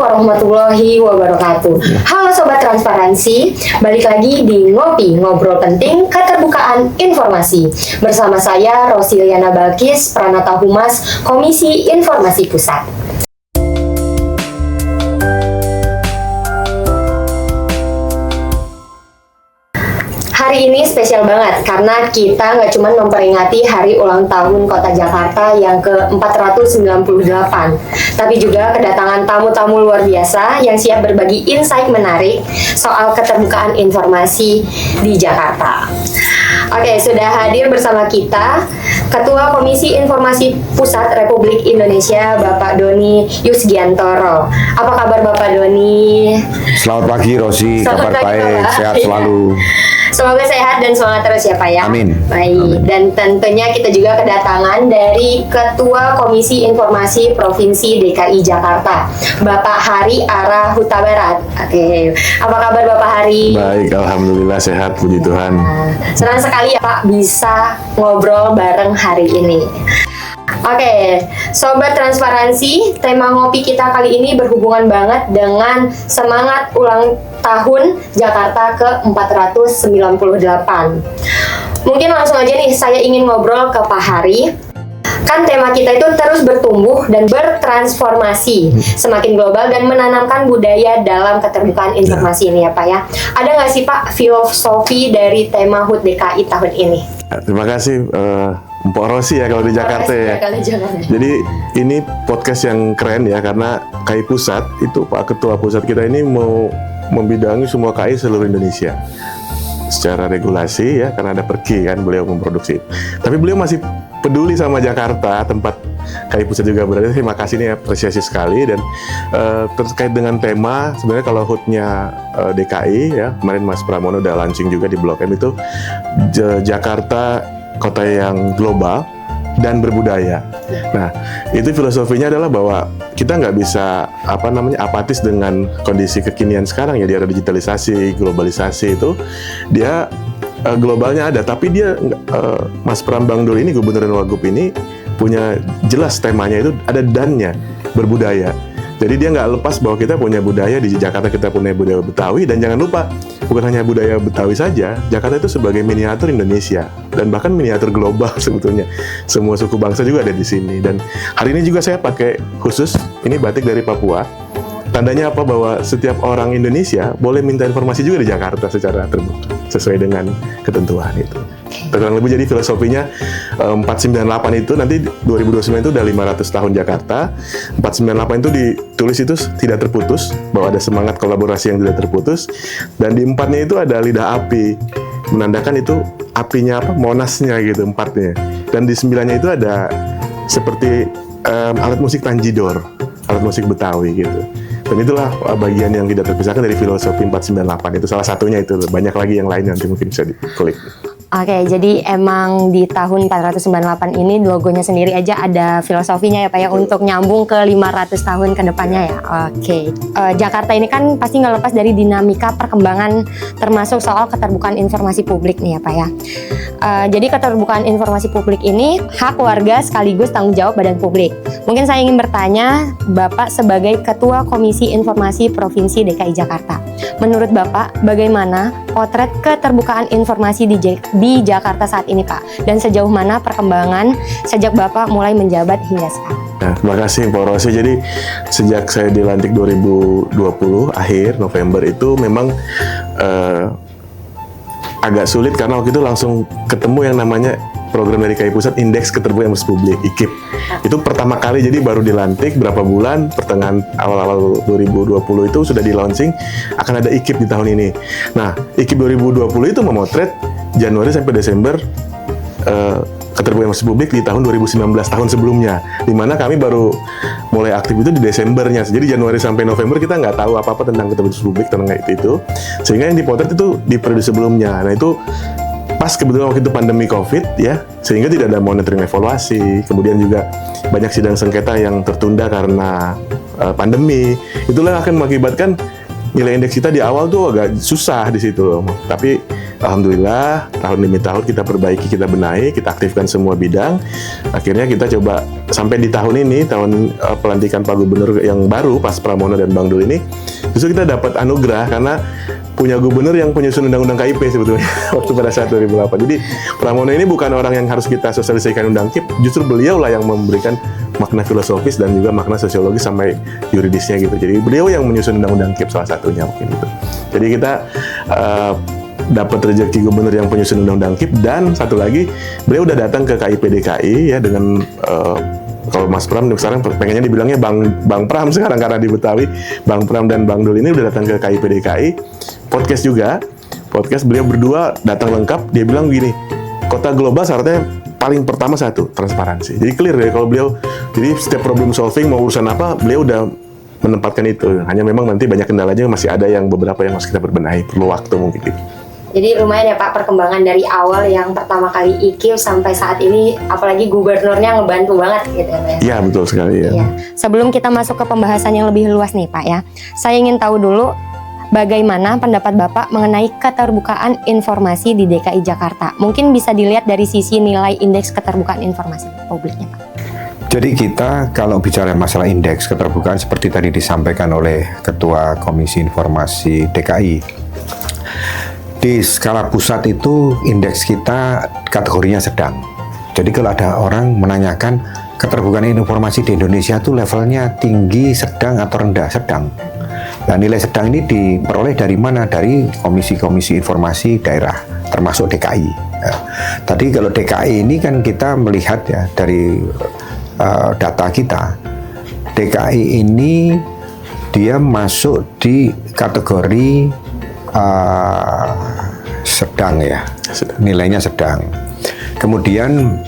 warahmatullahi wabarakatuh. Halo Sobat Transparansi, balik lagi di Ngopi, Ngobrol Penting Keterbukaan Informasi. Bersama saya Rosiliana Balkis, Pranata Humas Komisi Informasi Pusat. Hari ini spesial banget karena kita nggak cuma memperingati hari ulang tahun Kota Jakarta yang ke-498, tapi juga kedatangan tamu-tamu luar biasa yang siap berbagi insight menarik soal keterbukaan informasi di Jakarta. Oke, sudah hadir bersama kita Ketua Komisi Informasi Pusat Republik Indonesia, Bapak Doni Yusgiantoro. Apa kabar Bapak Doni? Selamat pagi Rosi, kabar pagi, baik, Bapak. sehat selalu. Semoga sehat dan semangat terus ya Pak ya. Amin. Baik. Amin. Dan tentunya kita juga kedatangan dari Ketua Komisi Informasi Provinsi DKI Jakarta, Bapak Hari Ara Huta Barat. Oke. Apa kabar Bapak Hari? Baik, alhamdulillah sehat, puji Tuhan. Nah, senang sekali ya Pak bisa ngobrol bareng hari ini. Oke, Sobat Transparansi, tema ngopi kita kali ini berhubungan banget dengan semangat ulang tahun Jakarta ke-498. Mungkin langsung aja nih, saya ingin ngobrol ke Pak Hari. Kan tema kita itu terus bertumbuh dan bertransformasi, semakin global dan menanamkan budaya dalam keterbukaan informasi ini ya Pak ya. Ada nggak sih Pak filosofi dari tema HUT DKI tahun ini? Terima kasih Mpok Rosi ya kalau di Jakarta ya. Jadi ini podcast yang keren ya karena KI Pusat itu Pak Ketua Pusat kita ini mau membidangi semua KI seluruh Indonesia secara regulasi ya karena ada perki kan beliau memproduksi. Tapi beliau masih peduli sama Jakarta tempat KI Pusat juga berada. Terima kasih nih apresiasi sekali dan terkait dengan tema sebenarnya kalau HUT-nya DKI ya kemarin Mas Pramono udah launching juga di Blok M itu Jakarta kota yang global dan berbudaya. Nah, itu filosofinya adalah bahwa kita nggak bisa apatis dengan kondisi kekinian sekarang ya di era digitalisasi, globalisasi itu dia globalnya ada, tapi dia Mas Pram Bang Dul ini Gubernur dan Wagub ini punya jelas temanya itu ada dan-nya berbudaya. Jadi dia nggak lepas bahwa kita punya budaya di Jakarta, kita punya budaya Betawi dan jangan lupa bukan hanya budaya Betawi saja, Jakarta itu sebagai miniatur Indonesia dan bahkan miniatur global sebetulnya. Semua suku bangsa juga ada di sini dan hari ini juga saya pakai khusus ini batik dari Papua. Tandanya apa? Bahwa setiap orang Indonesia boleh minta informasi juga di Jakarta secara terbuka sesuai dengan ketentuan itu. Kurang lebih jadi filosofinya 498 itu nanti 2029 itu udah 500 tahun Jakarta. 498 itu ditulis itu tidak terputus, bahwa ada semangat kolaborasi yang tidak terputus. Dan di empatnya itu ada lidah api, menandakan itu apinya apa? Monasnya gitu empatnya. Dan di sembilannya itu ada seperti alat musik tanjidor, alat musik Betawi gitu. Dan itulah bagian yang tidak terpisahkan dari filosofi 498 itu salah satunya itu. Banyak lagi yang lain nanti mungkin bisa dikulik. Oke, jadi emang di tahun 498 ini logonya sendiri aja ada filosofinya ya Pak ya untuk nyambung ke 500 tahun ke depannya ya. Oke. Jakarta ini kan pasti nggak lepas dari dinamika perkembangan termasuk soal keterbukaan informasi publik nih ya Pak ya. Jadi keterbukaan informasi publik ini hak warga sekaligus tanggung jawab badan publik. Mungkin saya ingin bertanya Bapak sebagai Ketua Komisi Informasi Provinsi DKI Jakarta. Menurut Bapak bagaimana potret keterbukaan informasi di Jakarta saat ini Pak? Dan sejauh mana perkembangan sejak Bapak mulai menjabat hingga sekarang? Nah, terima kasih Pak Rosi. Jadi sejak saya dilantik 2020 akhir November itu memang agak sulit karena waktu itu langsung ketemu yang namanya program dari KI Pusat Indeks Keterbukaan Informasi Publik IKIP. Itu pertama kali jadi baru dilantik berapa bulan pertengahan awal-awal 2020 itu sudah di launching akan ada IKIP di tahun ini. Nah, IKIP 2020 itu memotret Januari sampai Desember keterbukaan informasi publik di tahun 2019 tahun sebelumnya, di mana kami baru mulai aktif itu di Desembernya. Jadi Januari sampai November kita nggak tahu apa-apa tentang keterbukaan informasi publik tentang itu. Sehingga yang dipotret itu di periode sebelumnya. Nah itu pas kebetulan waktu itu pandemi COVID ya, sehingga tidak ada monitoring evaluasi. Kemudian juga banyak sidang sengketa yang tertunda karena pandemi. Itulah akan mengakibatkan nilai indeks kita di awal tuh agak susah di situ loh. Tapi alhamdulillah tahun demi tahun kita perbaiki, kita benahi, kita aktifkan semua bidang. Akhirnya kita coba sampai di tahun ini, tahun pelantikan Pak Gubernur yang baru, Pas Pramono dan Bang Dul ini, justru kita dapat anugerah karena punya gubernur yang penyusun undang-undang KIP sebetulnya waktu pada saat 2008. Jadi Pramono ini bukan orang yang harus kita sosialisasikan undang KIP, justru beliau lah yang memberikan makna filosofis dan juga makna sosiologis sampai yuridisnya gitu. Jadi beliau yang menyusun undang-undang KIP salah satunya mungkin gitu. Jadi kita dapat rezeki gubernur yang penyusun undang-undang KIP, dan satu lagi beliau udah datang ke KIP DKI ya dengan kalau Mas Pram sekarang pengennya dibilangnya Bang Pram sekarang karena di Betawi, Bang Pram dan Bang Dul ini udah datang ke KIP DKI, podcast juga, podcast beliau berdua datang lengkap. Dia bilang begini, kota global syaratnya paling pertama satu, transparansi. Jadi clear deh kalau beliau, jadi setiap problem solving mau urusan apa, beliau udah menempatkan itu. Hanya memang nanti banyak kendalanya, masih ada yang beberapa yang harus kita berbenahi, perlu waktu mungkin gitu. Jadi lumayan ya Pak perkembangan dari awal yang pertama kali IQ sampai saat ini, apalagi gubernurnya ngebantu banget gitu ya Pak ya? Iya betul sekali ya. Iya. Sebelum kita masuk ke pembahasan yang lebih luas nih Pak ya, saya ingin tahu dulu bagaimana pendapat Bapak mengenai keterbukaan informasi di DKI Jakarta. Mungkin bisa dilihat dari sisi nilai indeks keterbukaan informasi publiknya Pak. Jadi kita kalau bicara masalah indeks keterbukaan seperti tadi disampaikan oleh Ketua Komisi Informasi DKI, di skala pusat itu indeks kita kategorinya sedang. Jadi kalau ada orang menanyakan keterbukaan informasi di Indonesia itu levelnya tinggi, sedang atau rendah, sedang. Nah, nilai sedang ini diperoleh dari mana? Dari komisi-komisi informasi daerah, termasuk DKI. Ya. Tadi kalau DKI ini kan kita melihat ya dari data kita, DKI ini dia masuk di kategori sedang ya, nilainya sedang. Kemudian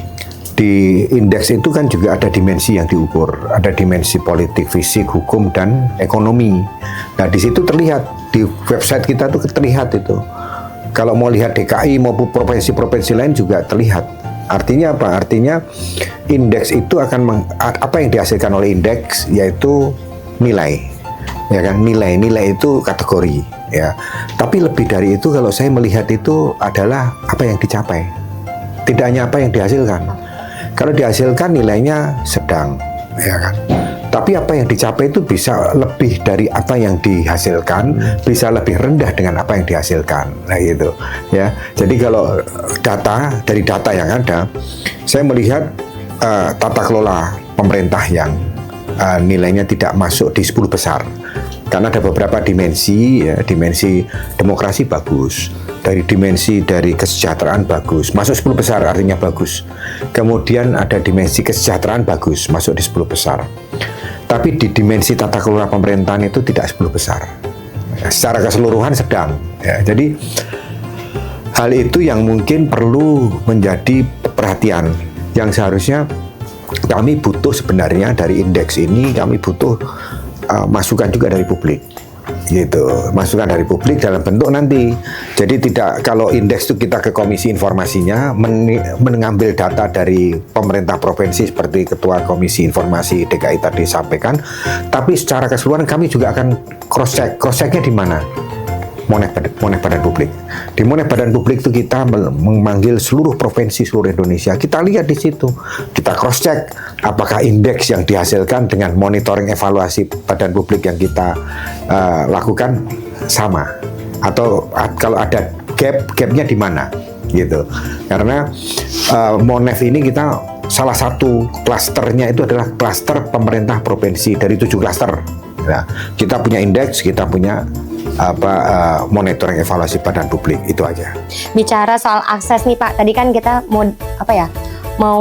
di indeks itu kan juga ada dimensi yang diukur, ada dimensi politik, fisik, hukum, dan ekonomi. Nah di situ terlihat, di website kita tuh terlihat itu. Kalau mau lihat DKI maupun provinsi-provinsi lain juga terlihat. Artinya apa? Artinya indeks itu akan apa yang dihasilkan oleh indeks yaitu nilai, ya kan? Nilai itu kategori. Ya, tapi lebih dari itu kalau saya melihat itu adalah apa yang dicapai, tidak hanya apa yang dihasilkan. Kalau dihasilkan nilainya sedang, ya kan. Tapi apa yang dicapai itu bisa lebih dari apa yang dihasilkan, bisa lebih rendah dengan apa yang dihasilkan. Nah gitu, ya. Jadi kalau dari data yang ada, saya melihat tata kelola pemerintah yang nilainya tidak masuk di 10 besar. Karena ada beberapa dimensi, ya, dimensi demokrasi bagus, dari dimensi dari kesejahteraan bagus, masuk 10 besar artinya bagus. Kemudian ada dimensi kesejahteraan bagus, masuk di 10 besar. Tapi di dimensi tata kelola pemerintahan itu tidak 10 besar. Ya, secara keseluruhan sedang. Ya, jadi hal itu yang mungkin perlu menjadi perhatian, yang seharusnya kami butuh sebenarnya dari indeks ini, kami butuh masukan juga dari publik, gitu. Masukan dari publik dalam bentuk nanti. Jadi tidak kalau indeks itu kita ke komisi informasinya mengambil data dari pemerintah provinsi seperti Ketua Komisi Informasi DKI tadi sampaikan, tapi secara keseluruhan kami juga akan cross checknya di mana? Monef Badan Publik. Di Monef Badan Publik itu kita memanggil seluruh provinsi seluruh Indonesia. Kita lihat di situ, kita cross check apakah indeks yang dihasilkan dengan monitoring evaluasi Badan Publik yang kita lakukan sama, atau kalau ada gapnya di mana, gitu. Karena Monef ini kita salah satu klasternya itu adalah klaster pemerintah provinsi dari 7 klaster. Nah, kita punya indeks, kita punya monitoring evaluasi Badan Publik, itu aja. Bicara soal akses nih Pak, tadi kan kita mau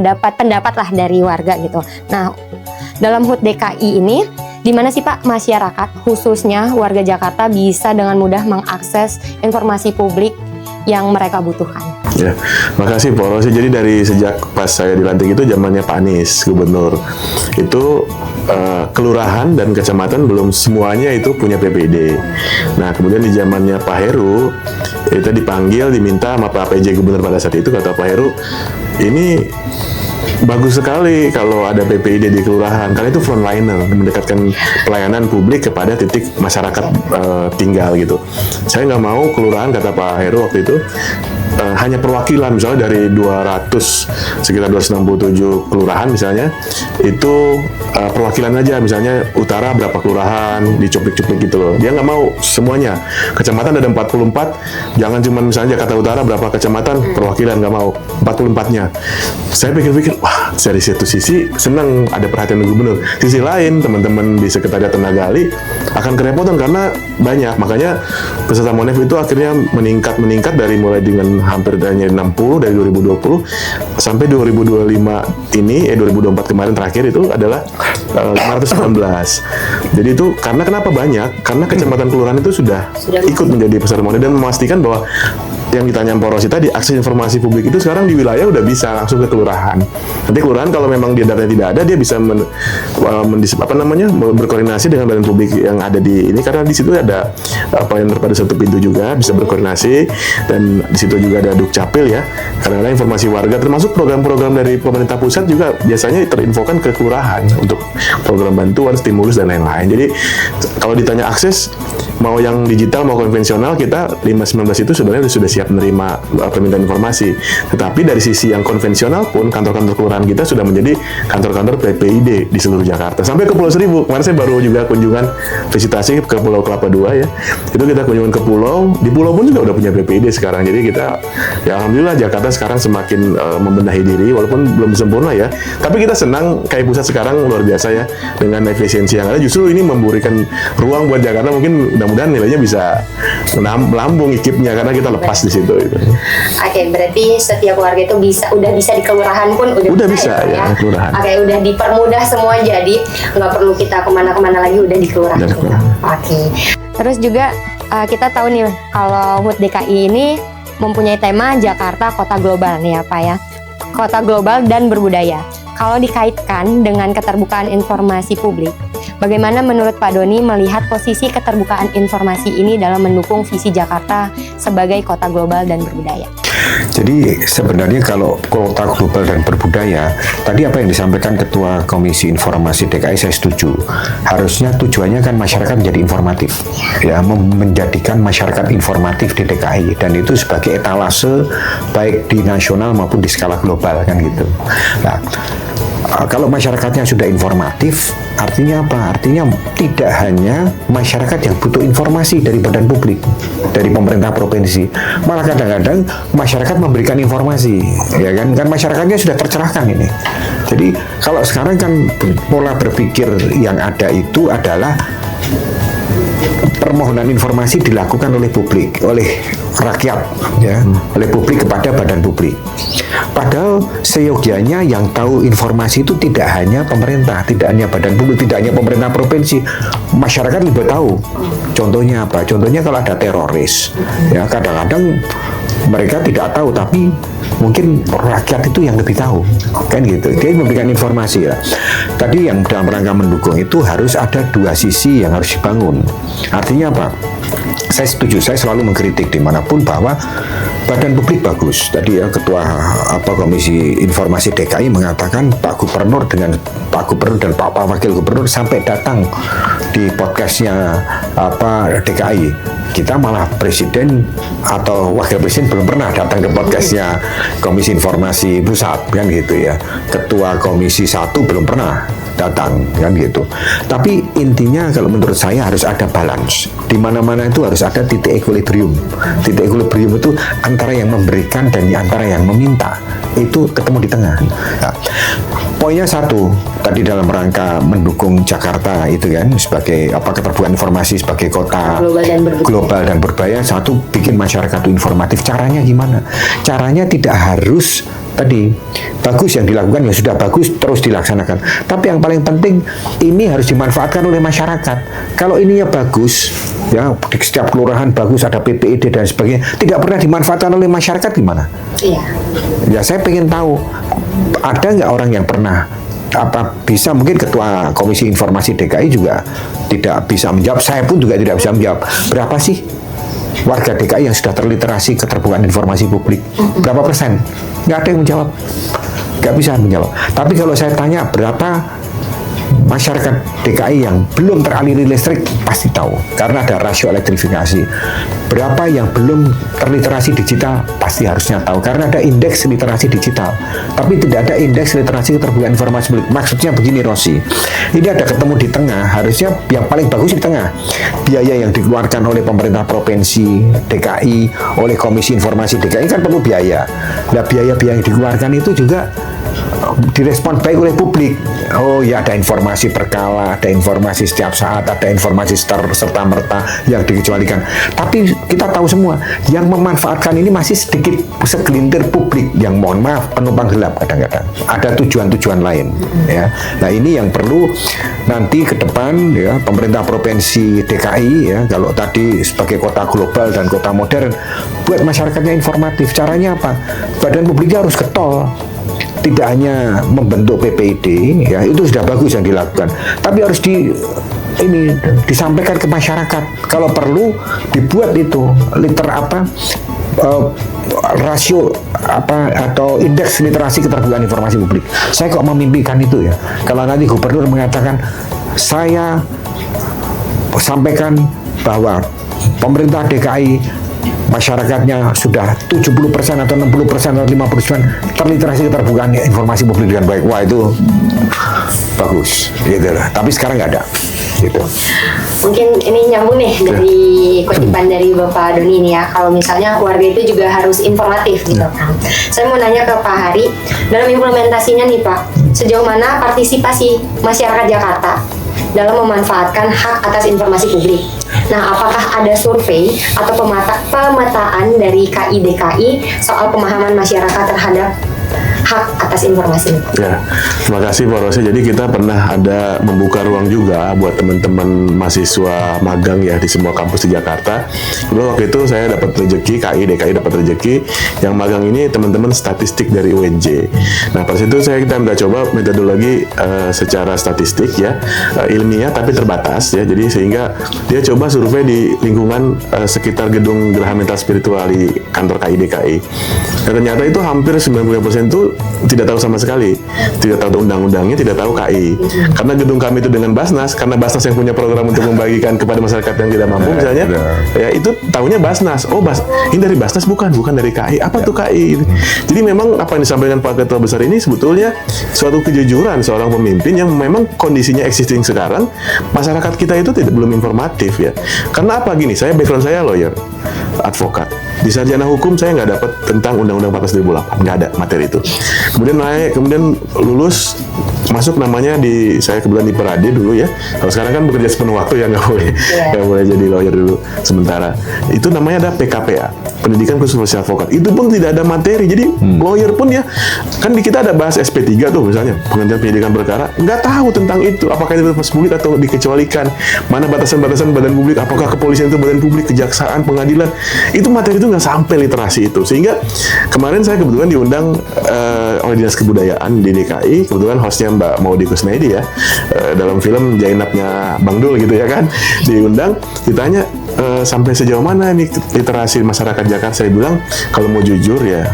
dapat pendapat lah dari warga gitu. Nah, dalam HUT DKI ini, di mana sih Pak masyarakat khususnya warga Jakarta bisa dengan mudah mengakses informasi publik yang mereka butuhkan? Ya, makasih Pak Rosi. Jadi dari sejak pas saya dilantik itu zamannya Pak Anies gubernur, itu kelurahan dan kecamatan belum semuanya itu punya PPD. Nah kemudian di zamannya Pak Heru kita dipanggil, diminta sama Pak PJ gubernur pada saat itu, kata Pak Heru, ini bagus sekali kalau ada PPID di kelurahan, karena itu frontliner, mendekatkan pelayanan publik kepada titik masyarakat tinggal gitu. Saya nggak mau kelurahan, kata Pak Heru waktu itu, hanya perwakilan, misalnya dari 200, sekitar 267 kelurahan misalnya, itu perwakilan aja, misalnya utara berapa kelurahan, dicuplik-cuplik gitu loh. Dia nggak mau semuanya. Kecamatan ada 44, jangan cuma misalnya Jakarta Utara berapa kecamatan, perwakilan, nggak mau 44-nya. Saya pikir-pikir, wah, dari satu sisi senang ada perhatian gubernur. Sisi lain, teman-teman di Sekretariat Tenaga Ahli akan kerepotan karena banyak. Makanya peserta Monef itu akhirnya meningkat dari mulai dengan hampir hanya 60 dari 2020 sampai 2025 ini, 2024 kemarin terakhir itu adalah 519. Jadi itu karena kenapa banyak? Karena kecamatan kelurahan itu sudah ikut menjadi peserta Monef dan memastikan bahwa yang ditanya Pak Rosi tadi, akses informasi publik itu sekarang di wilayah udah bisa langsung ke kelurahan. Nanti kelurahan kalau memang dia datanya tidak ada, dia bisa berkoordinasi dengan badan publik yang ada di ini, karena di situ ada pelayanan terpadu satu pintu juga, bisa berkoordinasi, dan di situ juga ada Dukcapil ya. Karena informasi warga, termasuk program-program dari pemerintah pusat juga biasanya terinfokan ke kelurahan untuk program bantuan, stimulus dan lain-lain. Jadi kalau ditanya akses, mau yang digital mau konvensional, kita 519 itu sebenarnya sudah siap menerima permintaan informasi. Tetapi dari sisi yang konvensional pun, kantor-kantor kelurahan kita sudah menjadi kantor-kantor PPID di seluruh Jakarta. Sampai ke Pulau Seribu. Kemarin saya baru juga kunjungan visitasi ke Pulau Kelapa II ya. Itu kita kunjungan ke pulau. Di pulau pun juga udah punya PPID sekarang. Jadi kita, ya alhamdulillah Jakarta sekarang semakin membenahi diri, walaupun belum sempurna ya. Tapi kita senang KAI Pusat sekarang luar biasa ya. Dengan efisiensi yang ada, justru ini memberikan ruang buat Jakarta, mungkin mudah-mudahan nilainya bisa melambung ikipnya karena kita lepas di situ. Gitu. Oke, berarti setiap keluarga itu udah bisa di kelurahan pun udah bisa ya, kelurahan. Oke, udah dipermudah semua, jadi nggak perlu kita kemana-kemana lagi, udah di kelurahan. Oke. Terus juga kita tahu nih kalau HUT DKI ini mempunyai tema Jakarta Kota Global nih ya Pak ya. Kota global dan berbudaya. Kalau dikaitkan dengan keterbukaan informasi publik, bagaimana menurut Pak Doni melihat posisi keterbukaan informasi ini dalam mendukung visi Jakarta sebagai kota global dan berbudaya? Jadi sebenarnya kalau kota global dan berbudaya, tadi apa yang disampaikan Ketua Komisi Informasi DKI saya setuju. Harusnya tujuannya kan masyarakat menjadi informatif, ya, menjadikan masyarakat informatif di DKI, dan itu sebagai etalase baik di nasional maupun di skala global kan gitu. Nah, kalau masyarakatnya sudah informatif, artinya apa? Artinya tidak hanya masyarakat yang butuh informasi dari badan publik, dari pemerintah provinsi, malah kadang-kadang masyarakat memberikan informasi, ya kan? Kan masyarakatnya sudah tercerahkan ini. Jadi kalau sekarang kan pola berpikir yang ada itu adalah permohonan informasi dilakukan oleh publik, oleh rakyat, ya, oleh publik kepada badan publik. Padahal seyogianya yang tahu informasi itu tidak hanya pemerintah, tidak hanya badan publik, tidak hanya pemerintah provinsi, masyarakat lebih tahu. Contohnya apa? Contohnya kalau ada teroris, ya kadang-kadang mereka tidak tahu, tapi mungkin rakyat itu yang lebih tahu, kan gitu. Dia memberikan informasi ya. Tadi yang dalam rangka mendukung itu harus ada dua sisi yang harus dibangun. Artinya apa? Saya setuju, saya selalu mengkritik dimanapun bahwa badan publik bagus. Tadi ya Ketua Komisi Informasi DKI mengatakan Pak Gubernur dan Pak Wakil Gubernur sampai datang di podcastnya DKI. Kita malah Presiden atau Wakil Presiden belum pernah datang ke podcastnya Komisi Informasi Pusat kan gitu ya. Ketua Komisi 1 belum pernah datang kan gitu. Tapi intinya kalau menurut saya harus ada balance. Di mana-mana itu harus ada titik equilibrium. Titik equilibrium itu antara yang memberikan dan antara yang meminta. Itu ketemu di tengah. Nah, poinnya satu, tadi dalam rangka mendukung Jakarta itu kan sebagai keterbukaan informasi sebagai kota global dan berbudaya. Satu, bikin masyarakat itu informatif. Caranya gimana? Caranya tidak harus tadi bagus yang dilakukan, ya sudah bagus terus dilaksanakan. Tapi yang paling penting ini harus dimanfaatkan oleh masyarakat. Kalau ininya bagus, ya di setiap kelurahan bagus ada PPID dan sebagainya, tidak pernah dimanfaatkan oleh masyarakat gimana? Iya. Ya saya pengen tahu ada nggak orang yang pernah bisa, mungkin Ketua Komisi Informasi DKI juga tidak bisa menjawab, saya pun juga tidak bisa menjawab berapa sih warga DKI yang sudah terliterasi keterbukaan informasi publik, berapa persen? Nggak ada yang menjawab. nggak bisa menjawab. Tapi kalau saya tanya berapa masyarakat DKI yang belum teraliri listrik, pasti tahu karena ada rasio elektrifikasi. Berapa yang belum terliterasi digital, pasti harusnya tahu karena ada indeks literasi digital. Tapi tidak ada indeks literasi keterbukaan informasi publik. Maksudnya begini Rosi, ini ada ketemu di tengah, harusnya yang paling bagus di tengah. Biaya yang dikeluarkan oleh pemerintah provinsi DKI, oleh Komisi Informasi DKI kan perlu biaya. Nah biaya-biaya yang dikeluarkan itu juga direspon baik oleh publik. Oh ya, ada informasi berkala, ada informasi setiap saat, ada informasi serta-merta yang dikecualikan. Tapi kita tahu semua yang memanfaatkan ini masih sedikit segelintir publik yang mohon maaf penumpang gelap kadang-kadang. Ada tujuan-tujuan lain ya. Nah ini yang perlu nanti ke depan ya, pemerintah provinsi DKI ya, kalau tadi sebagai kota global dan kota modern, buat masyarakatnya informatif. Caranya apa? Badan publiknya harus getol. Tidak hanya membentuk PPID ya, itu sudah bagus yang dilakukan, tapi harus disampaikan ke masyarakat. Kalau perlu dibuat itu rasio atau indeks literasi keterbukaan informasi publik. Saya kok memimpikan itu ya. Kalau nanti gubernur mengatakan, saya sampaikan bahwa pemerintah DKI masyarakatnya sudah 70% atau 60% atau 50% terliterasi keterbukaan informasi publik dengan baik. Wah itu bagus gitu lah. Tapi sekarang nggak ada gitu. Mungkin ini nyambung nih dari kutipan dari Bapak Doni ini ya. Kalau misalnya warga itu juga harus informatif gitu kan. Saya mau nanya ke Pak Hari, dalam implementasinya nih Pak, sejauh mana partisipasi masyarakat Jakarta dalam memanfaatkan hak atas informasi publik? Nah, apakah ada survei atau pemetaan dari KIDKI soal pemahaman masyarakat terhadap hak atas informasi? Ya, terima kasih Pak Rosi. Jadi kita pernah ada membuka ruang juga buat teman-teman mahasiswa magang ya di semua kampus di Jakarta. Dulu waktu itu saya dapat rezeki, KIDKI dapat rezeki. Yang magang ini teman-teman statistik dari UNJ. Nah, pas itu kita minta coba metodologi secara statistik ya, ilmiah tapi terbatas ya. Jadi sehingga dia coba survei di lingkungan sekitar gedung Geraha Mental Spiritual di kantor KIDKI. Dan ternyata itu hampir 90% itu tidak tahu sama sekali, tidak tahu undang-undangnya, tidak tahu KI. Karena gedung kami itu dengan Basnas, karena Basnas yang punya program untuk membagikan kepada masyarakat yang tidak mampu misalnya, ya itu tahunya Basnas. Oh, ini dari Basnas bukan dari KI. Apa tuh KI? Jadi memang apa yang disampaikan Pak Ketua Besar ini sebetulnya suatu kejujuran seorang pemimpin yang memang kondisinya existing sekarang, masyarakat kita itu belum informatif ya. Karena apa gini, background saya lawyer, advokat. Di sarjana hukum saya nggak dapat tentang Undang-Undang 14 2008, nggak ada materi itu. Kemudian lulus, masuk namanya saya kebetulan di Perade dulu ya. Kalau sekarang kan bekerja sepenuh waktu ya nggak boleh jadi lawyer dulu sementara. Itu namanya ada PKPA, Pendidikan Khusus Profesi Advokat. Itu pun tidak ada materi. Jadi lawyer pun ya, kan di kita ada bahas SP3 tuh misalnya, penghentian penyidikan perkara, nggak tahu tentang itu. Apakah itu profesi publik atau dikecualikan? Mana batasan-batasan badan publik? Apakah kepolisian itu badan publik, kejaksaan, pengadilan? Itu materi itu nggak sampai literasi itu. Sehingga kemarin saya kebetulan diundang oleh Dinas Kebudayaan di DKI, kebetulan hostnya Mbak Maudy Kusnaidi ya, dalam film Jainabnya Bang Dul gitu ya kan, diundang, ditanya sampai sejauh mana nih literasi masyarakat Jakarta. Saya bilang kalau mau jujur ya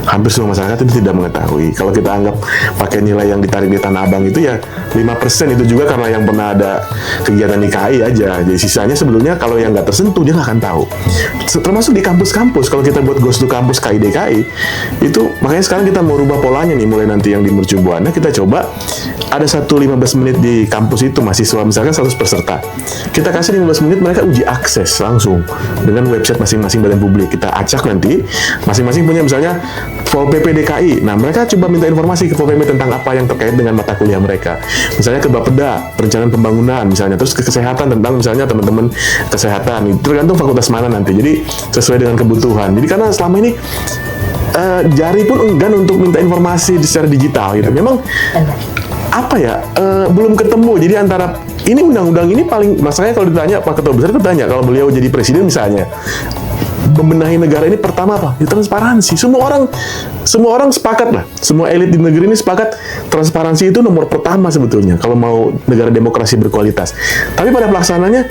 hampir semua masyarakat itu tidak mengetahui. Kalau kita anggap pakai nilai yang ditarik di Tanah Abang itu ya 5% itu juga karena yang pernah ada kegiatan di KI aja. Jadi sisanya sebetulnya kalau yang nggak tersentuh dia nggak akan tahu. Termasuk di kampus-kampus, kalau kita buat Ghost to Campus KIDKI itu, makanya sekarang kita mau rubah polanya nih, mulai nanti yang di Mercu Buana kita coba ada 15 menit di kampus itu mahasiswa misalkan 100 peserta, kita kasih 15 menit mereka uji akses langsung dengan website masing-masing badan publik. Kita acak nanti masing-masing punya misalnya Pol PP DKI. Nah, mereka coba minta informasi ke Pol PP tentang apa yang terkait dengan mata kuliah mereka. Misalnya ke Bapeda, perencanaan pembangunan misalnya, terus ke kesehatan tentang misalnya teman-teman kesehatan. Itu tergantung fakultas mana nanti. Jadi sesuai dengan kebutuhan. Jadi karena selama ini Jari pun enggan untuk minta informasi secara digital gitu. Memang apa ya, belum ketemu. Jadi antara ini undang-undang ini paling, masalahnya kalau ditanya Pak Ketua Besar itu tanya, kalau beliau jadi presiden misalnya, membenahi negara ini pertama apa? Ya, transparansi. Semua orang sepakat lah. Semua elit di negeri ini sepakat transparansi itu nomor pertama sebetulnya kalau mau negara demokrasi berkualitas. Tapi pada pelaksananya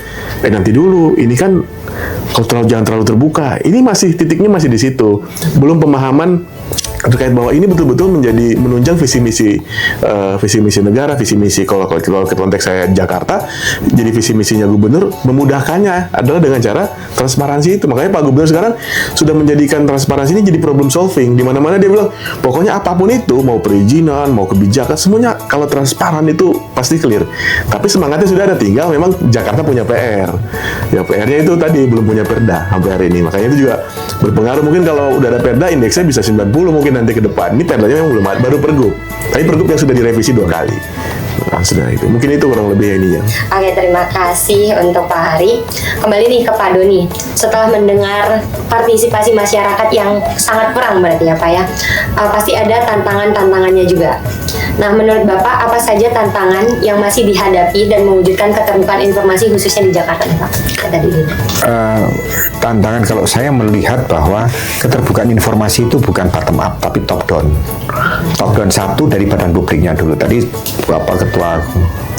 nanti dulu, ini kan kalau jangan terlalu terbuka. Ini titiknya masih di situ. Belum pemahaman terkait bahwa ini betul-betul menjadi menunjang visi misi negara, visi misi kalau konteks saya Jakarta, jadi visi misinya gubernur, memudahkannya adalah dengan cara transparansi itu. Makanya Pak Gubernur sekarang sudah menjadikan transparansi ini jadi problem solving, di mana-mana dia bilang pokoknya apapun itu, mau perizinan, mau kebijakan, semuanya kalau transparan itu pasti clear. Tapi semangatnya sudah ada, tinggal memang Jakarta punya PR. Ya PR-nya itu tadi belum punya perda sampai hari ini. Makanya itu juga berpengaruh, mungkin kalau udah ada perda indeksnya bisa 90 mungkin nanti ke depan. Ini perdanya memang belum ada, baru pergub. Tapi pergub yang sudah direvisi 2 kali. Nah, sudah itu. Mungkin itu kurang lebih ini ya. Oke, terima kasih untuk Pak Hari. Kembali nih ke Pak Doni. Setelah mendengar partisipasi masyarakat yang sangat kurang berarti ya Pak ya, pasti ada tantangan-tantangannya juga. Nah, menurut Bapak apa saja tantangan yang masih dihadapi dan mewujudkan keterbukaan informasi khususnya di Jakarta nih Pak? Kata dulu. Tantangan kalau saya melihat bahwa keterbukaan informasi itu bukan bottom up tapi top down. Top down satu dari badan publiknya dulu. Tadi Bapak Ketua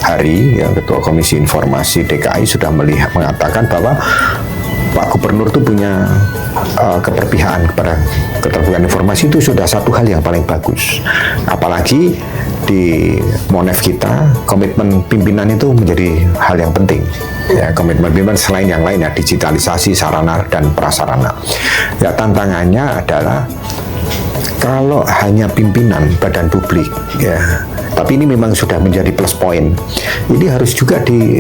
Hari, yang Ketua Komisi Informasi DKI sudah mengatakan bahwa Pak Gubernur itu punya keberpihakan kepada keterbukaan informasi, itu sudah satu hal yang paling bagus. Apalagi di Monef kita, komitmen pimpinan itu menjadi hal yang penting. Ya, komitmen pimpinan selain yang lain ya, digitalisasi sarana dan prasarana. Ya, tantangannya adalah kalau hanya pimpinan badan publik ya, tapi ini memang sudah menjadi plus point. Ini harus juga di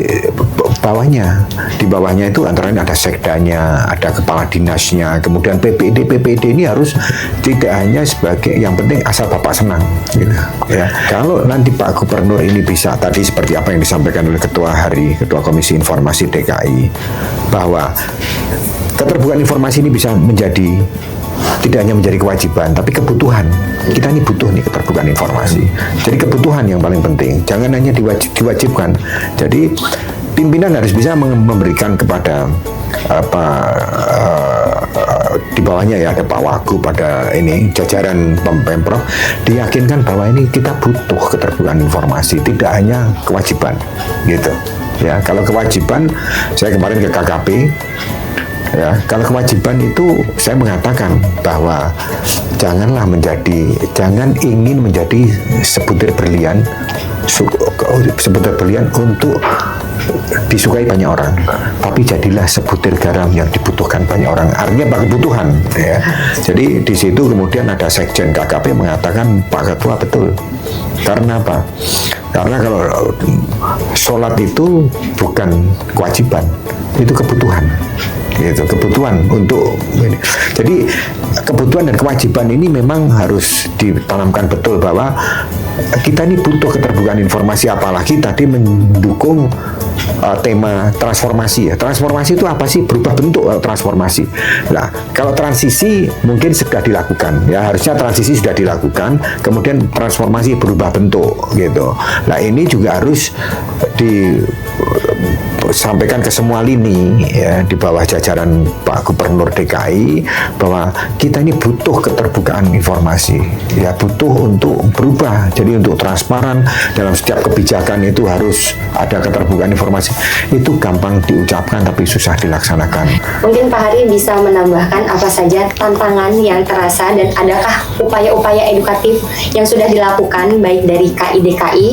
bawahnya. Di bawahnya itu antara lain ada sekdanya, ada kepala dinasnya, kemudian PPD ini harus tidak hanya sebagai yang penting asal Bapak senang gitu. Ya. Kalau nanti Pak Gubernur ini bisa tadi seperti apa yang disampaikan oleh Ketua Hari, Ketua Komisi Informasi DKI, bahwa keterbukaan informasi ini bisa menjadi tidak hanya menjadi kewajiban, tapi kebutuhan. Kita ini butuh nih keterbukaan informasi. Jadi kebutuhan yang paling penting. Jangan hanya diwajibkan. Jadi pimpinan harus bisa memberikan kepada di bawahnya ya, ada Pak Wagub, pada ini jajaran Pemprov, diyakinkan bahwa ini kita butuh keterbukaan informasi, tidak hanya kewajiban, gitu. Ya, kalau kewajiban, saya kemarin ke KKP. Ya, kalau kewajiban itu saya mengatakan bahwa jangan ingin menjadi sebutir berlian untuk disukai banyak orang, tapi jadilah sebutir garam yang dibutuhkan banyak orang. Artinya apa? Kebutuhan ya. Jadi di situ kemudian ada Sekjen KKP mengatakan, Pak Ketua betul. Karena apa? Karena kalau sholat itu bukan kewajiban, itu kebutuhan. Gitu, kebutuhan untuk ini. Jadi kebutuhan dan kewajiban ini memang harus ditanamkan betul bahwa kita ini butuh keterbukaan informasi, apalagi tadi mendukung tema transformasi ya. Transformasi itu apa sih? Berubah bentuk transformasi. Nah, kalau transisi mungkin sudah dilakukan ya, harusnya transisi sudah dilakukan, kemudian transformasi berubah bentuk gitu. Nah, ini juga harus disampaikan ke semua lini ya, di bawah jajaran Pak Gubernur DKI, bahwa kita ini butuh keterbukaan informasi ya, butuh untuk berubah. Jadi untuk transparan dalam setiap kebijakan itu harus ada keterbukaan informasi. Itu gampang diucapkan tapi susah dilaksanakan. Mungkin Pak Hari bisa menambahkan apa saja tantangan yang terasa dan adakah upaya-upaya edukatif yang sudah dilakukan baik dari KI DKI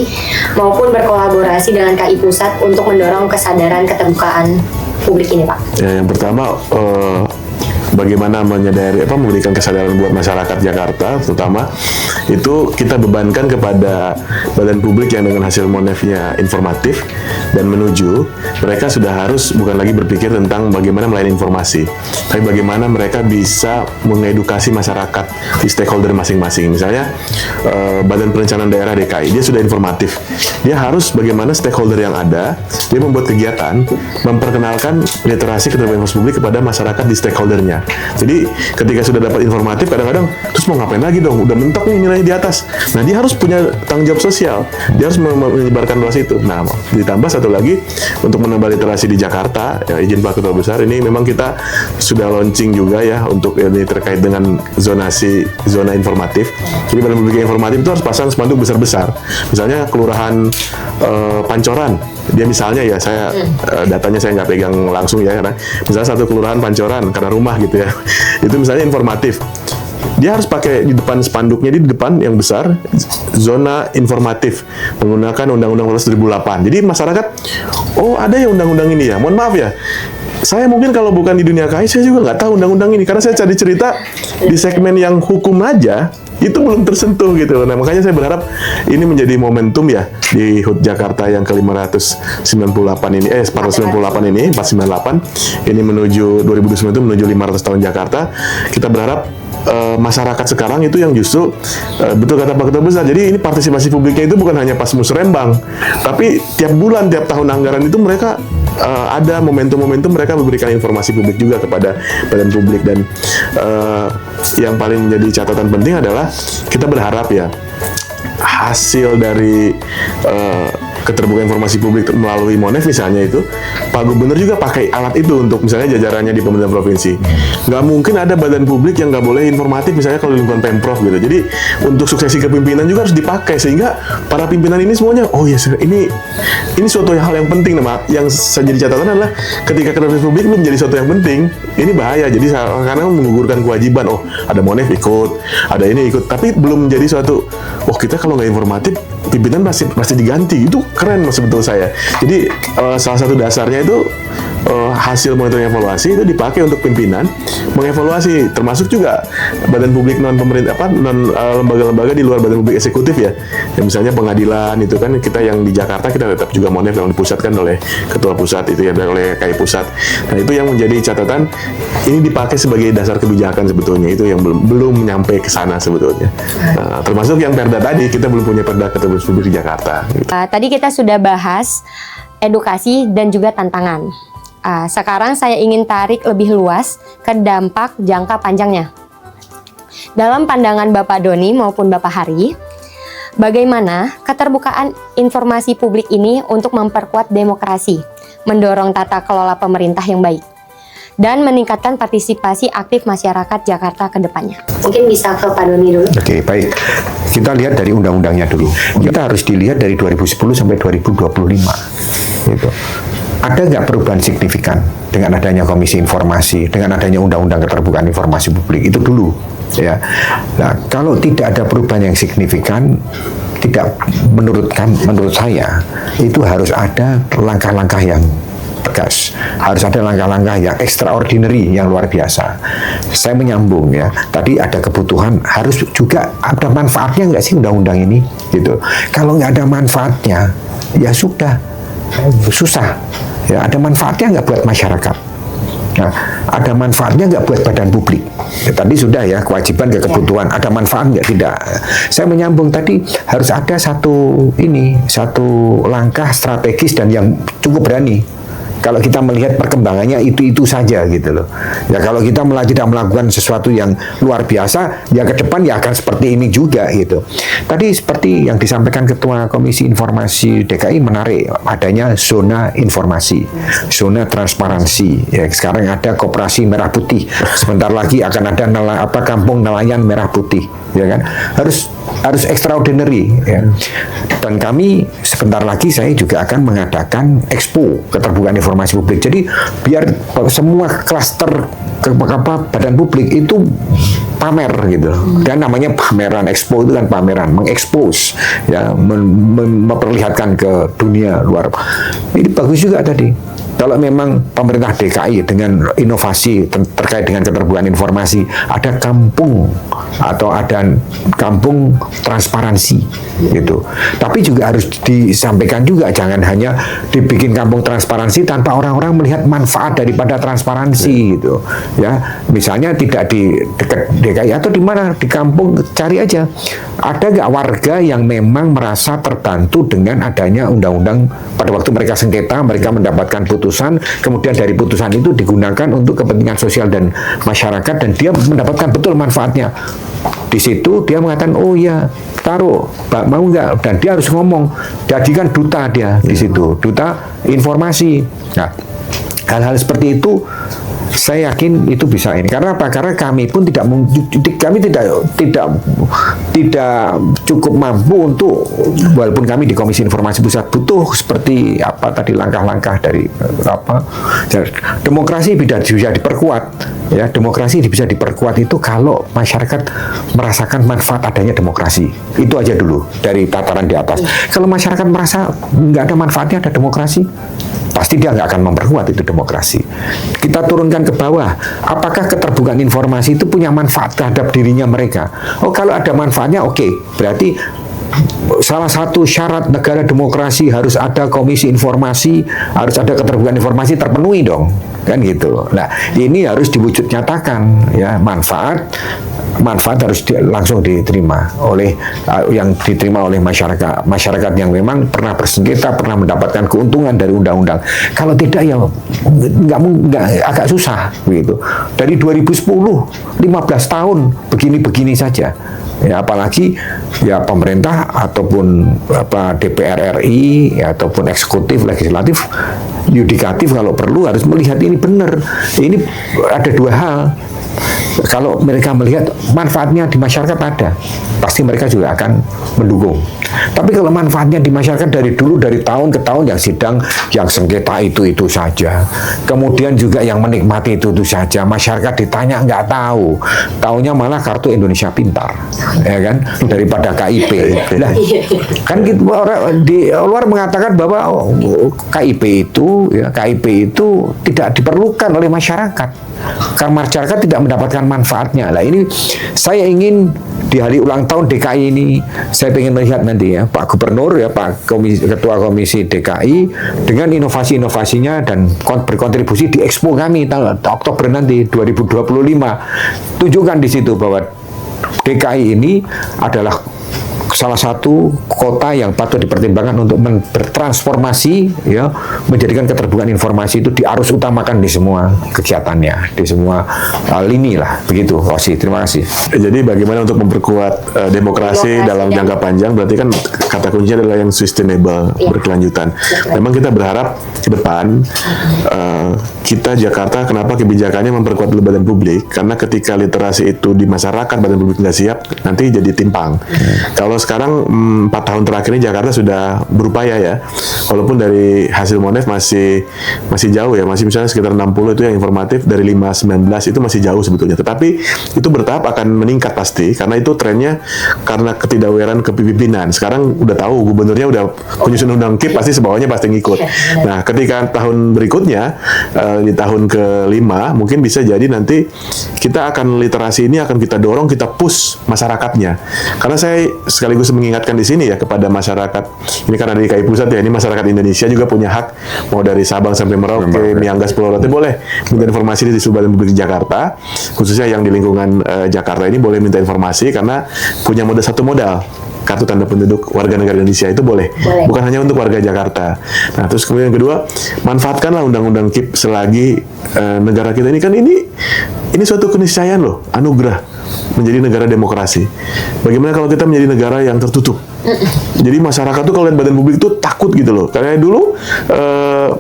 maupun berkolaborasi dengan KI Pusat untuk mendorong kesadaran keterbukaan publik ini, Pak? Ya, yang pertama bagaimana memberikan kesadaran buat masyarakat Jakarta, terutama itu kita bebankan kepada badan publik yang dengan hasil monefnya informatif, dan menuju mereka sudah harus bukan lagi berpikir tentang bagaimana melayani informasi, tapi bagaimana mereka bisa mengedukasi masyarakat di stakeholder masing-masing. Misalnya Badan Perencanaan Daerah DKI, dia sudah informatif, dia harus bagaimana stakeholder yang ada, dia membuat kegiatan memperkenalkan literasi keterbukaan informasi publik kepada masyarakat di stakeholdernya. Jadi ketika sudah dapat informatif, kadang-kadang terus mau ngapain lagi dong, udah mentok nih nilai di atas. Nah, dia harus punya tanggung jawab sosial, dia harus menyebarkan luas itu. Nah, ditambah satu lagi untuk menambah literasi di Jakarta, ya, izin Pak Ketua Besar, ini memang kita sudah launching juga ya untuk ini terkait dengan zona informatif. Jadi badan publik informatif itu harus pasang spanduk besar-besar. Misalnya kelurahan Pancoran, dia misalnya ya, saya datanya saya nggak pegang langsung ya, karena misalnya satu kelurahan Pancoran karena rumah gitu ya, itu misalnya informatif. dia harus pakai di depan spanduknya, di depan yang besar, zona informatif menggunakan Undang-Undang 2008. Jadi masyarakat, oh ada ya undang-undang ini ya. Mohon maaf ya, saya mungkin kalau bukan di dunia KAI, saya juga nggak tahu undang-undang ini, karena saya cari cerita di segmen yang hukum aja, itu belum tersentuh gitu. Nah, makanya saya berharap ini menjadi momentum ya di HUT Jakarta yang ke-598 ini, 498 ini, 498, ini menuju 2009 itu menuju 500 tahun Jakarta. Kita berharap masyarakat sekarang itu yang justru betul kata Pak Ketua Besar. Jadi ini partisipasi publiknya itu bukan hanya pas musrembang, tapi tiap bulan, tiap tahun anggaran itu mereka ada momentum-momentum mereka memberikan informasi publik juga kepada badan publik. Dan yang paling menjadi catatan penting adalah kita berharap ya hasil dari keterbukaan informasi publik melalui Monef misalnya itu, Pak Gubernur juga pakai alat itu untuk misalnya jajarannya di pemerintah provinsi. Nggak mungkin ada badan publik yang nggak boleh informatif misalnya kalau di lingkungan Pemprov gitu. Jadi untuk suksesi kepemimpinan juga harus dipakai sehingga para pimpinan ini semuanya, oh ya ini suatu hal yang penting. Nah, yang saya jadi catatan adalah ketika keterbukaan publik belum menjadi suatu yang penting, ini bahaya. Jadi karena menggugurkan kewajiban, oh ada Monef ikut, ada ini ikut, tapi belum menjadi suatu, oh kita kalau nggak informatif pimpinan pasti diganti. Itu keren mas betul saya. Jadi salah satu dasarnya itu hasil monitoring evaluasi itu dipakai untuk pimpinan mengevaluasi, termasuk juga badan publik non pemerintah lembaga-lembaga di luar badan publik eksekutif ya. Yang misalnya pengadilan itu kan kita yang di Jakarta kita tetap juga Monef yang dipusatkan oleh ketua pusat itu ya, oleh KAI pusat. Nah itu yang menjadi catatan, ini dipakai sebagai dasar kebijakan sebetulnya, itu yang belum nyampe ke sana sebetulnya. Nah, termasuk yang Perda tadi, kita belum punya Perda keterbukaan publik di Jakarta. Gitu. Tadi kita sudah bahas edukasi dan juga tantangan. Sekarang saya ingin tarik lebih luas ke dampak jangka panjangnya. Dalam pandangan Bapak Doni maupun Bapak Hari, bagaimana keterbukaan informasi publik ini untuk memperkuat demokrasi, mendorong tata kelola pemerintah yang baik, dan meningkatkan partisipasi aktif masyarakat Jakarta ke depannya? Mungkin bisa ke Pak Doni dulu. Oke, baik. Kita lihat dari undang-undangnya dulu. Kita harus dilihat dari 2010 sampai 2025. Gitu. Ada nggak perubahan signifikan dengan adanya Komisi Informasi, dengan adanya Undang-Undang Keterbukaan Informasi Publik? Itu dulu. Ya. Nah, kalau tidak ada perubahan yang signifikan, menurut saya itu harus ada langkah-langkah yang tegas, harus ada langkah-langkah yang extraordinary, yang luar biasa. Saya menyambung ya, tadi ada kebutuhan, harus juga ada manfaatnya nggak sih undang-undang ini, gitu. Kalau nggak ada manfaatnya, ya sudah, susah. Ya, ada manfaatnya nggak buat masyarakat? Nah, ada manfaatnya nggak buat badan publik? Ya, tadi sudah ya, kewajiban ke kebutuhan. Ada manfaat nggak? Tidak. Saya menyambung tadi, harus ada satu langkah strategis dan yang cukup berani. Kalau kita melihat perkembangannya itu saja gitu loh. Ya kalau kita tidak melakukan sesuatu yang luar biasa, ya ke depan ya akan seperti ini juga gitu. Tadi seperti yang disampaikan Ketua Komisi Informasi DKI menarik, adanya zona informasi, zona transparansi. Ya sekarang ada Koperasi Merah Putih. Sebentar lagi akan ada kampung nelayan merah putih, ya kan? Harus extraordinary ya. Dan kami sebentar lagi saya juga akan mengadakan expo keterbukaan informasi publik. Jadi biar semua klaster badan publik itu pamer gitu. Dan namanya pameran, expo itu kan pameran, mengekspos ya, memperlihatkan ke dunia luar. Ini bagus juga tadi. Kalau memang pemerintah DKI dengan inovasi terkait dengan keterbukaan informasi, ada kampung atau ada kampung transparansi gitu. Tapi juga harus disampaikan juga, jangan hanya dibikin kampung transparansi tanpa orang-orang melihat manfaat daripada transparansi gitu. Ya, misalnya tidak di dekat DKI atau di mana di kampung, cari aja. Ada nggak warga yang memang merasa terbantu dengan adanya undang-undang pada waktu mereka sengketa, mereka mendapatkan putusan, kemudian dari putusan itu digunakan untuk kepentingan sosial dan masyarakat, dan dia mendapatkan betul manfaatnya. Di situ dia mengatakan, oh ya, taruh, mau nggak? Dan dia harus ngomong, jadikan duta dia di situ, duta informasi. Nah, hal-hal seperti itu saya yakin itu bisa ini. Karena apa? Karena kami pun tidak cukup mampu untuk, walaupun kami di Komisi Informasi Pusat butuh seperti apa tadi langkah-langkah dari demokrasi bisa diperkuat, ya. Demokrasi bisa diperkuat itu kalau masyarakat merasakan manfaat adanya demokrasi. Itu aja dulu dari tataran di atas. Kalau masyarakat merasa nggak ada manfaatnya ada demokrasi, pasti dia nggak akan memperkuat itu demokrasi. Kita turunkan ke bawah, apakah keterbukaan informasi itu punya manfaat terhadap dirinya mereka? Oh, kalau ada manfaatnya, oke. Berarti salah satu syarat negara demokrasi harus ada komisi informasi, harus ada keterbukaan informasi terpenuhi dong, kan gitu. Nah, ini harus diwujud nyatakan, ya, manfaat harus langsung diterima oleh yang diterima oleh masyarakat yang memang pernah bersengketa, pernah mendapatkan keuntungan dari undang-undang. Kalau tidak ya nggak agak susah begitu. Dari 2010 15 tahun begini-begini saja. Ya, apalagi ya pemerintah ataupun DPR RI ya, ataupun eksekutif, legislatif, yudikatif kalau perlu harus melihat ini benar. Ini ada dua hal. Kalau mereka melihat manfaatnya di masyarakat ada, pasti mereka juga akan mendukung. Tapi kalau manfaatnya di masyarakat dari dulu, dari tahun ke tahun yang sengketa itu saja, kemudian juga yang menikmati itu saja, masyarakat ditanya nggak tahu, taunya malah kartu Indonesia Pintar, ya kan, daripada KIP. Nah, kan gitu, orang di luar mengatakan bahwa KIP itu tidak diperlukan oleh masyarakat. Karena masyarakat tidak mendapatkan manfaatnya. Nah, ini saya ingin di hari ulang tahun DKI ini, saya ingin melihat nanti ya Pak Gubernur, ya Pak Ketua Komisi DKI dengan inovasi-inovasinya dan berkontribusi di Expo kami Oktober nanti 2025. Tunjukkan di situ bahwa DKI ini adalah salah satu kota yang patut dipertimbangkan untuk bertransformasi, ya, menjadikan keterbukaan informasi itu diarus utamakan di semua kegiatannya, di semua lini lah, begitu. Rosi, terima kasih. Jadi bagaimana untuk memperkuat demokrasi dalam jangka panjang, berarti kan kata kuncinya adalah yang sustainable, berkelanjutan. Memang kita berharap ke depan kita Jakarta, kenapa kebijakannya memperkuat badan publik, karena ketika literasi itu di masyarakat, badan publik nggak siap, nanti jadi timpang. Kalau sekarang 4 tahun terakhir ini Jakarta sudah berupaya ya, walaupun dari hasil Monef masih jauh ya, masih misalnya sekitar 60 itu yang informatif, dari 519 itu masih jauh sebetulnya, tetapi itu bertahap akan meningkat pasti, karena itu trennya karena ketidakwaran kepemimpinan. Sekarang udah tahu gubernurnya udah penyusun undang KIP, pasti sebawahnya pasti ngikut. Nah, ketika tahun berikutnya di tahun ke-5 mungkin bisa jadi nanti kita akan literasi ini akan kita dorong, kita push masyarakatnya, karena saya sekaligus mengingatkan di sini ya kepada masyarakat. Ini kan ada di DKI Pusat ya, ini masyarakat Indonesia juga punya hak, mau dari Sabang sampai Merauke, Miangas, Pulau Rote, boleh minta informasi di Badan Publik Jakarta, khususnya yang di lingkungan Jakarta ini boleh minta informasi karena punya satu modal. Kartu tanda penduduk warga negara Indonesia itu boleh. Bukan hanya untuk warga Jakarta. Nah, terus kemudian yang kedua, manfaatkanlah undang-undang KIP selagi negara kita ini kan ini suatu keniscayaan loh, anugerah menjadi negara demokrasi. Bagaimana kalau kita menjadi negara yang tertutup? Jadi masyarakat tuh kalau lihat badan publik itu takut gitu loh. Karena dulu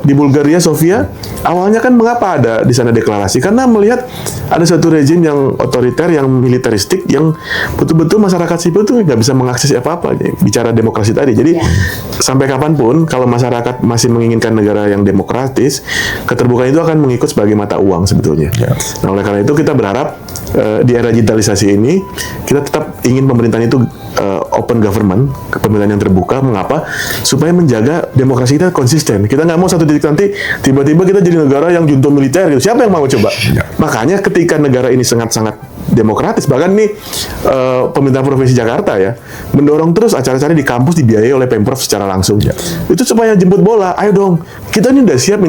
di Bulgaria, Sofia, awalnya kan mengapa ada di sana deklarasi? Karena melihat ada suatu rezim yang otoriter, yang militeristik, yang betul-betul masyarakat sipil tuh nggak bisa mengakses apa-apa. Bicara demokrasi tadi. Jadi sampai kapanpun kalau masyarakat masih menginginkan negara yang demokratis, keterbukaan itu akan mengikut sebagai mata uang sebetulnya. Nah, oleh karena itu kita berharap di era digitalisasi ini kita tetap ingin pemerintahan itu open government, kepemimpinan yang terbuka. Mengapa? Supaya menjaga demokrasi kita konsisten. Kita nggak mau satu titik nanti tiba-tiba kita jadi negara yang junta militer gitu. Siapa yang mau coba? Makanya ketika negara ini sangat-sangat demokratis, bahkan nih pemerintah provinsi Jakarta ya mendorong terus acara-acara di kampus dibiayai oleh Pemprov secara langsung. Itu supaya jemput bola. Ayo dong, kita ini udah siap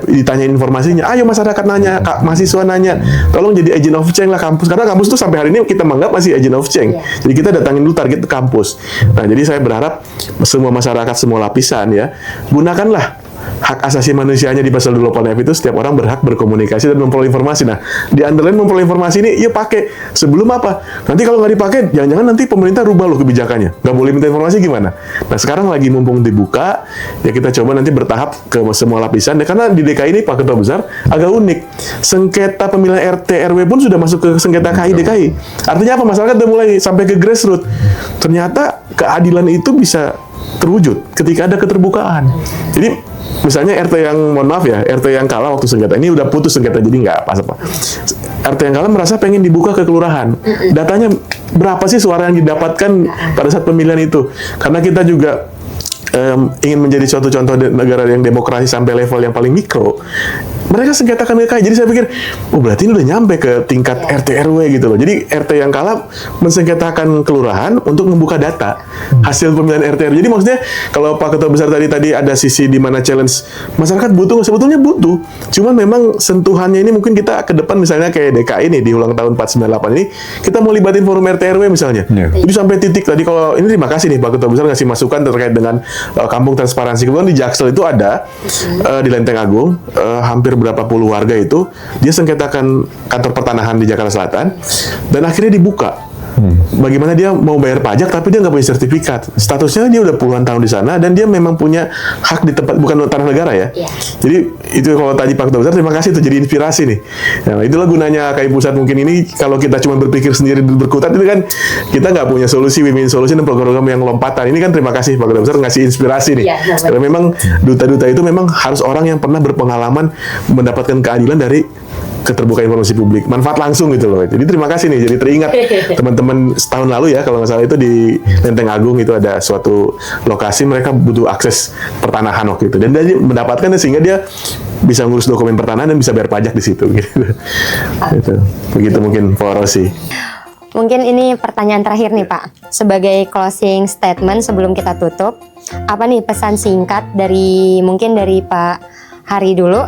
ditanyain informasinya. Ayo masyarakat nanya, mahasiswa nanya, tolong jadi agent of change lah kampus. Karena kampus itu sampai hari ini kita menganggap masih agent of change. Jadi kita datangin dulu target kampus. Nah, jadi saya berharap semua masyarakat, semua lapisan ya, gunakanlah hak asasi manusianya di pasal 28F itu setiap orang berhak berkomunikasi dan memperoleh informasi. Nah, di underline memperoleh informasi ini, ya pakai. Sebelum apa? Nanti kalau nggak dipakai, jangan-jangan nanti pemerintah rubah loh kebijakannya. Nggak boleh minta informasi gimana? Nah, sekarang lagi mumpung dibuka, ya kita coba nanti bertahap ke semua lapisan. Ya, karena di DKI ini, Pak Ketua Besar, agak unik. Sengketa pemilihan RT RW pun sudah masuk ke sengketa KI DKI. Artinya apa? Masyarakat udah mulai sampai ke grassroots. Ternyata keadilan itu bisa terwujud ketika ada keterbukaan. Jadi misalnya RT yang, mohon maaf ya, RT yang kalah waktu sengketa ini udah putus sengketa, jadi nggak apa-apa. RT yang kalah merasa pengen dibuka ke kelurahan. Datanya berapa sih suara yang didapatkan pada saat pemilihan itu? Karena kita juga ingin menjadi suatu contoh negara yang demokrasi sampai level yang paling mikro. Mereka sengketakan ke KI. Jadi saya pikir, oh berarti ini udah nyampe ke tingkat RT RW gitu loh. Jadi RT yang kalah mensengketakan kelurahan untuk membuka data hasil pemilihan RT RW. Jadi maksudnya kalau Pak Ketua Besar tadi ada sisi di mana challenge masyarakat butuh, sebetulnya butuh. Cuman memang sentuhannya ini mungkin kita ke depan misalnya kayak DKI ini di ulang tahun 498 ini kita mau libatin forum RT RW misalnya. Jadi sampai titik tadi kalau ini terima kasih nih Pak Ketua Besar ngasih masukan terkait dengan kampung transparansi. Kemudian di Jaksel itu ada di Lenteng Agung hampir berapa puluh warga itu dia sengketakan kantor pertanahan di Jakarta Selatan dan akhirnya dibuka. Bagaimana dia mau bayar pajak tapi dia nggak punya sertifikat. Statusnya dia udah puluhan tahun di sana dan dia memang punya hak di tempat, bukan tanah negara ya. Jadi itu kalau tadi Pak Ketua Besar terima kasih, itu jadi inspirasi nih. Nah, itulah gunanya KI Pusat mungkin ini. Kalau kita cuma berpikir sendiri berkutat itu kan kita nggak punya solusi, win-win solution dan program-program yang lompatan. Ini kan terima kasih Pak Ketua Besar ngasih inspirasi nih. Karena memang duta-duta itu memang harus orang yang pernah berpengalaman mendapatkan keadilan dari keterbukaan informasi publik, manfaat langsung gitu loh. Jadi terima kasih nih, jadi teringat teman-teman setahun lalu ya, kalau nggak salah itu di Lenteng Agung itu ada suatu lokasi mereka butuh akses pertanahan waktu itu, dan dia mendapatkan sehingga dia bisa ngurus dokumen pertanahan dan bisa bayar pajak di situ. Gitu. Gitu. Begitu mungkin Pak Rosi. Mungkin ini pertanyaan terakhir nih Pak, sebagai closing statement sebelum kita tutup, apa nih pesan singkat dari mungkin dari Pak Hari dulu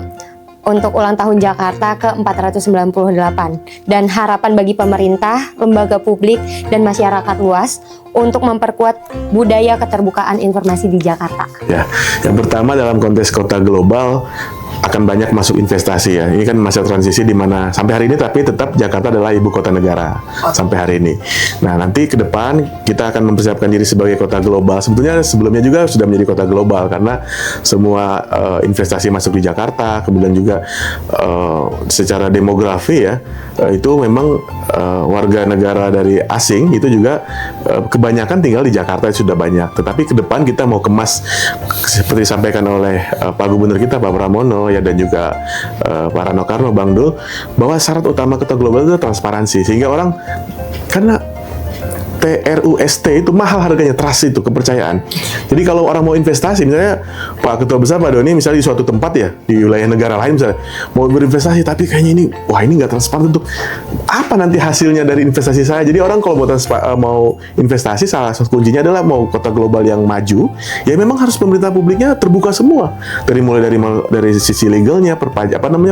untuk ulang tahun Jakarta ke-498 dan harapan bagi pemerintah, lembaga publik, dan masyarakat luas untuk memperkuat budaya keterbukaan informasi di Jakarta. Ya, yang pertama dalam konteks kota global akan banyak masuk investasi ya. Ini kan masa transisi di mana sampai hari ini tapi tetap Jakarta adalah ibu kota negara sampai hari ini. Nah, nanti ke depan kita akan mempersiapkan diri sebagai kota global. Sebetulnya sebelumnya juga sudah menjadi kota global karena semua investasi masuk di Jakarta, kemudian juga secara demografi ya, itu memang warga negara dari asing itu juga kebanyakan tinggal di Jakarta sudah banyak. Tetapi ke depan kita mau kemas seperti disampaikan oleh Pak Gubernur kita Pak Pramono ya, dan juga Pak Rano Karno, Bang Dul, bahwa syarat utama kota global itu transparansi, sehingga orang karena TRUST itu mahal harganya, trust itu, kepercayaan. Jadi kalau orang mau investasi, misalnya Pak Ketua Besar, Pak Doni, misalnya di suatu tempat ya, di wilayah negara lain misalnya, mau berinvestasi, tapi kayaknya ini, wah ini nggak transparan untuk apa nanti hasilnya dari investasi saya. Jadi orang kalau mau investasi, salah satu kuncinya adalah mau kota global yang maju, ya memang harus pemerintah publiknya terbuka semua. Mulai dari sisi legalnya,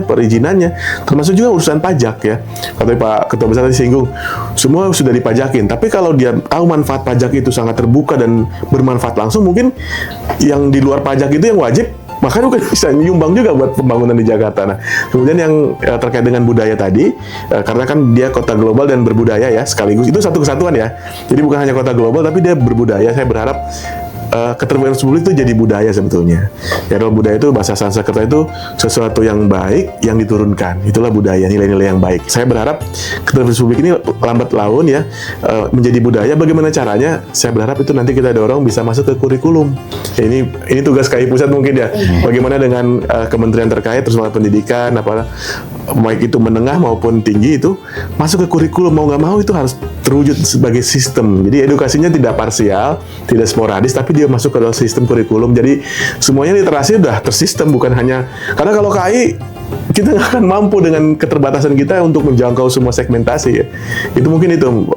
perizinannya, termasuk juga urusan pajak ya. Kata Pak Ketua Besar tadi singgung, semua sudah dipajakin, tapi kalau dia tahu manfaat pajak itu sangat terbuka dan bermanfaat langsung, mungkin yang di luar pajak itu yang wajib, makanya bukan bisa nyumbang juga buat pembangunan di Jakarta. Nah, kemudian yang terkait dengan budaya tadi, karena kan dia kota global dan berbudaya ya, sekaligus itu satu kesatuan ya. Jadi bukan hanya kota global, tapi dia berbudaya. Saya berharap keterbukaan publik itu jadi budaya sebetulnya. Ya, kalau budaya itu bahasa Sanskerta itu sesuatu yang baik yang diturunkan. Itulah budaya, nilai-nilai yang baik. Saya berharap keterbukaan publik ini lambat laun ya menjadi budaya. Bagaimana caranya? Saya berharap itu nanti kita dorong bisa masuk ke kurikulum. Ya, ini tugas KI Pusat mungkin ya. Bagaimana dengan kementerian terkait, terus pendidikan, baik itu menengah maupun tinggi itu masuk ke kurikulum, mau nggak mau itu harus terwujud sebagai sistem. Jadi edukasinya tidak parsial, tidak sporadis, tapi dia masuk ke dalam sistem kurikulum. Jadi semuanya literasi udah tersistem, bukan hanya karena kalau KI kita nggak akan mampu dengan keterbatasan kita untuk menjangkau semua segmentasi ya. Itu mungkin itu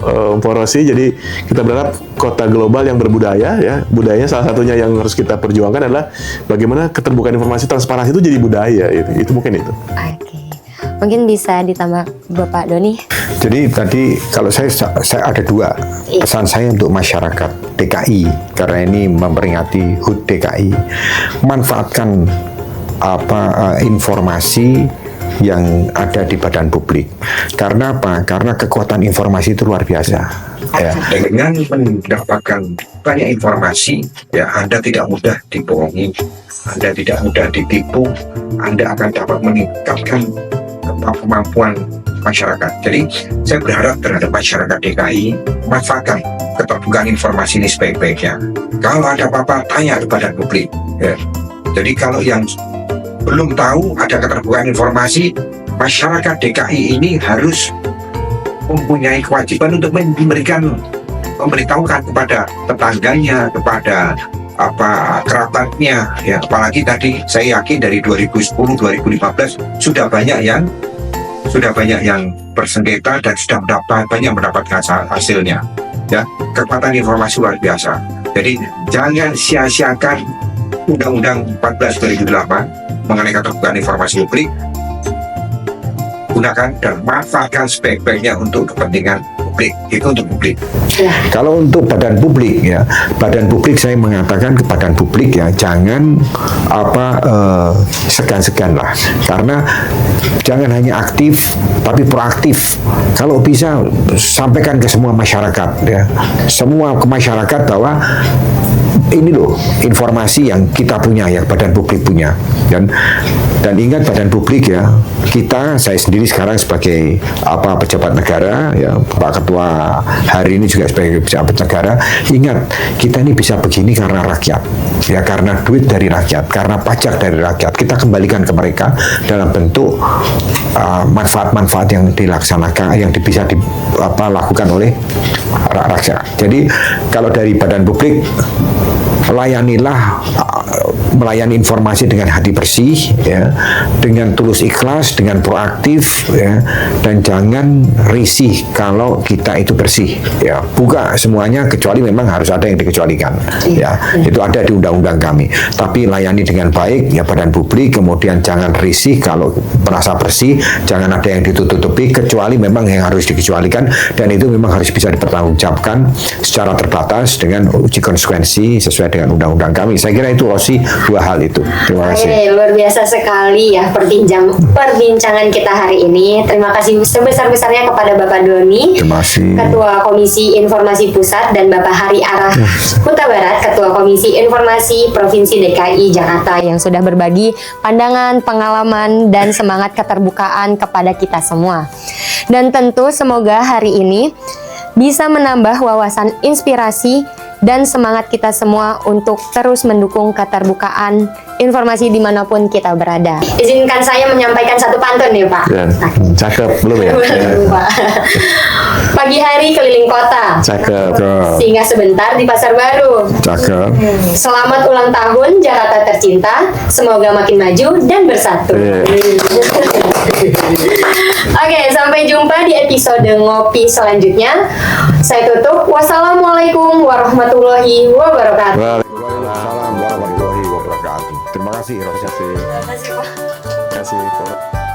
Forosi. Jadi kita berharap kota global yang berbudaya ya. Budayanya salah satunya yang harus kita perjuangkan adalah bagaimana keterbukaan informasi, transparansi itu jadi budaya. Itu mungkin itu. Oke. Mungkin bisa ditambah Bapak Doni. Jadi tadi kalau saya ada dua pesan saya untuk masyarakat DKI, karena ini memperingati HUT DKI. Manfaatkan informasi yang ada di badan publik. Karena apa? Karena kekuatan informasi itu luar biasa. Ya. Dengan mendapatkan banyak informasi, ya Anda tidak mudah dibohongi, Anda tidak mudah ditipu, Anda akan dapat meningkatkan kemampuan masyarakat. Jadi saya berharap terhadap masyarakat DKI manfaatkan keterbukaan informasi ini sebaik-baiknya. Kalau ada apa-apa, tanya ke badan publik. Ya. Jadi kalau yang belum tahu ada keterbukaan informasi, masyarakat DKI ini harus mempunyai kewajiban untuk memberitahukan kepada tetangganya, kepada kerabatnya, ya. Apalagi tadi saya yakin dari 2010-2015 sudah banyak yang bersengketa dan sudah banyak mendapatkan hasilnya, ya. Kekuatan informasi luar biasa. Jadi jangan sia-siakan Undang-Undang 14 2008 mengenai keterbukaan informasi publik. Gunakan dan manfaatkan sebaik-baiknya untuk kepentingan publik. Itu untuk publik. Kalau untuk badan publik, ya, badan publik saya mengatakan ke badan publik, ya, jangan segan-segan lah, karena jangan hanya aktif tapi proaktif. Kalau bisa sampaikan ke semua masyarakat, ya, semua ke masyarakat bahwa ini loh informasi yang kita punya, ya, badan publik punya. Dan ingat badan publik, ya, saya sendiri sekarang sebagai pejabat negara, ya, Pak Ketua hari ini juga sebagai pejabat negara, ingat kita ini bisa begini karena rakyat, ya, karena duit dari rakyat, karena pajak dari rakyat, kita kembalikan ke mereka dalam bentuk manfaat-manfaat yang dilaksanakan, yang bisa dilakukan oleh rakyat. Jadi kalau dari badan publik, melayani informasi dengan hati bersih, ya, dengan tulus ikhlas, dengan proaktif, ya, dan jangan risih kalau kita itu bersih, ya. Buka semuanya kecuali memang harus ada yang dikecualikan, ya. Itu ada di undang-undang kami. Tapi layani dengan baik, ya, badan publik. Kemudian jangan risih kalau merasa bersih, jangan ada yang ditutupi kecuali memang yang harus dikecualikan, dan itu memang harus bisa dipertanggungjawabkan secara terbatas dengan uji konsekuensi sesuai dengan undang-undang kami. Saya kira itu Rosi, dua hal itu. Terima kasih. Oke, luar biasa sekali ya perbincangan kita hari ini. Terima kasih sebesar-besarnya kepada Bapak Doni, Terima kasih. Ketua Komisi Informasi Pusat, dan Bapak Hari Arah Huta Barat, Ketua Komisi Informasi Provinsi DKI Jakarta, yang sudah berbagi pandangan, pengalaman, dan semangat keterbukaan kepada kita semua. Dan tentu semoga hari ini bisa menambah wawasan, inspirasi, dan semangat kita semua untuk terus mendukung keterbukaan informasi dimanapun kita berada. Izinkan saya menyampaikan satu pantun nih, Pak. Ya, cakep belum ya? Belum, Pak. Pagi hari keliling kota, Cakep. singgah sebentar di Pasar Baru. Cakep. Selamat ulang tahun Jakarta tercinta, semoga makin maju dan bersatu. Iya. Oke, sampai jumpa di episode ngopi selanjutnya. Saya tutup. Wassalamualaikum warahmatullahi wabarakatuh. Waalaikumsalam warahmatullahi wabarakatuh. Terima kasih, Rosi. Terima kasih, Pak.